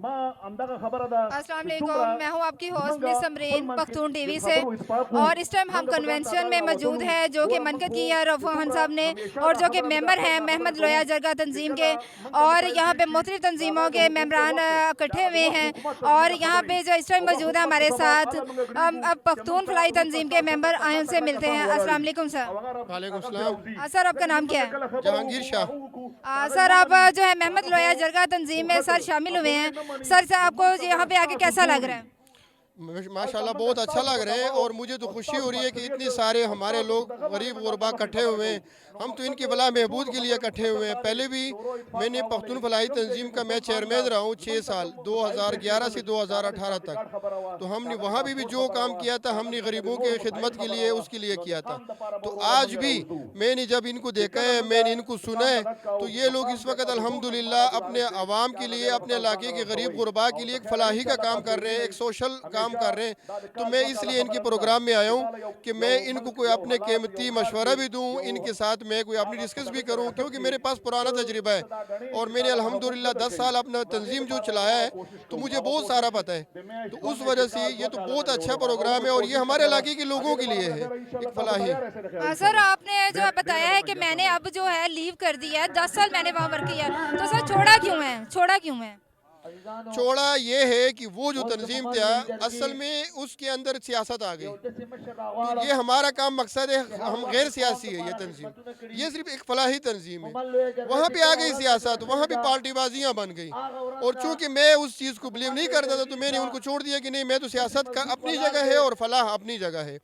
अस्सलाम वालेकुम, मैं हूँ आपकी host miss Amreen Pakhtun TV से। और इस टाइम हम कन्वेंशन में मौजूद है जो कि मनक़द की है रफ़ान साहब ने, और जो कि मेंबर हैं महमद लोया जरगा तंजीम के। और यहाँ पे मुख्तलिफ तंजीमों के मेम्बरान इकट्ठे हुए हैं। और यहाँ पे जो इस टाइम मौजूद है हमारे साथ, हम अब पख्तून फलाई तंजीम के मेंबर आए, उनसे मिलते हैं। अस्सलाम वालेकुम सर। वालेकुम सलाम। सर, आपका नाम क्या है? जहांगीर शाह। सर, आप जो है महमद लोया जरगा तंजीम में सर शामिल हुए हैं। सर आपको यहाँ पे आके कैसा लग रहा है? माशाल्लाह बहुत अच्छा लग रहा है, और मुझे तो खुशी हो रही है कि इतने सारे हमारे लोग गरीब गुरबा इकट्ठे हुए हैं। हम तो इनकी भला महबूद के लिए इकट्ठे हुए हैं। पहले भी मैंने पख्तून फलाई तंजीम का मैं चेयरमैन रहा हूँ 6 साल, 2011 से 2018 तक। तो हमने वहाँ भी जो काम किया था हमने गरीबों के खिदमत के लिए उसके लिए किया था। तो आज भी मैंने जब इनको देखा है, मैंने इनको सुना है, तो ये लोग इस वक्त अल्हम्दुलिल्लाह अपने आवाम के लिए, अपने इलाके के गरीब गुरबा के लिए एक फलाही का काम कर रहे हैं, एक सोशल काम कर रहे हैं। तो मैं इसलिए इनके प्रोग्राम में आया हूँ कि मैं इनको कोई अपने कीमती मशवरा भी दूँ, इनके साथ मैं कोई अपनी डिस्कस भी करूँ, क्योंकि मेरे पास पुराना तजर्बा है और मैंने अल्हम्दुलिल्लाह 10 साल अपना तंजीम जो चलाया है, तो मुझे बहुत सारा पता है। तो उस वजह से ये तो बहुत अच्छा प्रोग्राम है, और ये हमारे इलाके के लोगों के लिए है एक फलाही। सर, आपने जो बताया है कि मैंने अब जो है लीव कर दिया है, 10 साल मैंने वहाँ वर्क किया, तो सर छोड़ा क्यों है? छोड़ा क्यों है? छोड़ा ये है कि वो जो तंजीम था असल में उसके अंदर सियासत आ गई। तो ये हमारा काम मकसद है, हम गैर सियासी है ये तंजीम, ये सिर्फ एक फलाही तंजीम है। वहाँ पे आ गई सियासत, वहाँ भी पार्टीबाजियाँ बन गई, और चूंकि मैं उस चीज़ को बिलीव नहीं करता था तो मैंने उनको छोड़ दिया कि नहीं, मैं तो सियासत का अपनी जगह है और फलाह अपनी जगह है।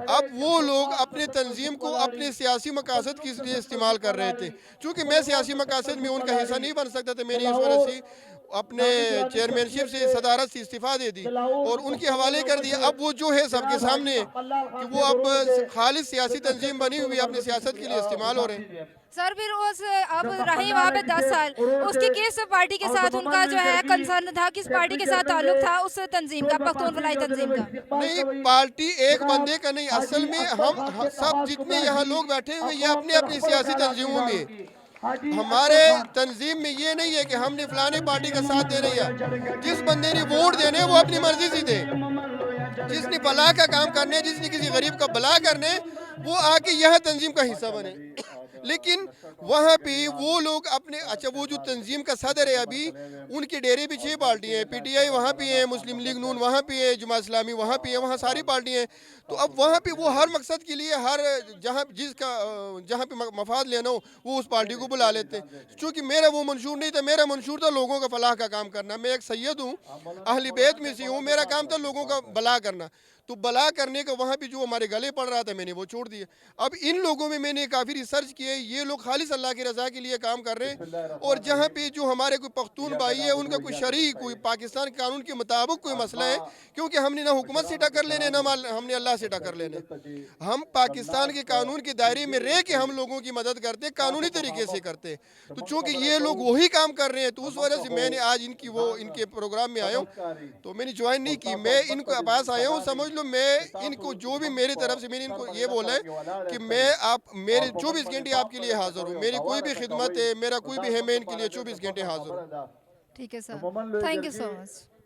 अब वो लोग अपने तंजीम को अपने सियासी मकासद के लिए इस्तेमाल कर रहे थे। चूँकि मैं सियासी मकासद में उनका हिस्सा नहीं बन सकता था, मैंने इस वजह से अपने चेयरमैनशिप से, सदारत से इस्तीफा दे दी और उनके हवाले कर दिया। अब वो जो है सबके सामने कि वो अब खालिस सियासी तंजीम बनी हुई अपनी सियासत के लिए इस्तेमाल हो रहे हैं। सर, फिर उस अब रही वहाँ पे 10 साल, उसकी किस पार्टी के साथ उनका जो है कंसर्न था, किस पार्टी के साथ ताल्लुक था उस तंजीम का, पख्तून फलाई तंजीम का? नहीं, पार्टी एक बंदे का नहीं, असल में हम सब जितने यहाँ लोग बैठे हुए ये अपनी अपनी सियासी तंजीमों में। हमारे तंजीम में ये नहीं है कि हमने फलाने पार्टी का साथ दे रही है। जिस बंदे ने वोट देने वो अपनी मर्जी से दे, जिसने भला का काम करने, जिसने किसी गरीब का भला करने, वो आके यह तंजीम का हिस्सा बने। लेकिन वहाँ पे वो लोग अपने, अच्छा वो जो तंजीम का सदर है अभी, उनके डेरे भी 6 पार्टियाँ हैं, पीटीआई वहाँ पे है, मुस्लिम लीग नून वहाँ पे है, जमात इस्लामी वहाँ पे है, वहाँ सारी पार्टियाँ हैं। तो अब वहाँ पे वो हर मकसद के लिए, हर जहाँ पे मफाद लेना हो वो उस पार्टी को बुला लेते हैं। चूँकि मेरा वो मंशूर नहीं था, मेरा मंशूर था लोगों का फलाह का काम करना। मैं एक सैयद हूँ, अहले बैत में से हूँ, मेरा काम था लोगों का भला करना। तो भला करने का वहाँ पे जो हमारे गले पड़ रहा था मैंने वो छोड़ दिया। अब इन लोगों में मैंने काफ़ी रिसर्च की है, ये लोग खालिस अल्लाह की रज़ा के लिए काम कर रहे हैं। और जहाँ पे जो हमारे कोई पख्तून भाई है उनका कोई शरई, कोई पाकिस्तान कानून के मुताबिक कोई मसला है, क्योंकि हमने ना हुकूमत से टक्कर लेने, ना हमने अल्लाह से टक्कर लेने। हम पाकिस्तान के कानून के दायरे में रह के हम लोगों की मदद करते, कानूनी तरीके से करते। तो चूँकि ये लोग वही काम कर रहे हैं, तो उस वजह से मैंने आज इनके प्रोग्राम में आया हूँ। तो मैंने ज्वाइन नहीं की, मैं इनके पास आया हूँ। समझ लो मैं इनको जो भी मेरी तरफ से मैंने इनको ये बोला है कि मैं मेरे 24 घंटे आपके लिए हाजिर हूँ, मेरी कोई भी खिदमत है, मेरा कोई भी है, मैं इनके लिए 24 घंटे हाजिर हूँ। ठीक है sir, thank you so much.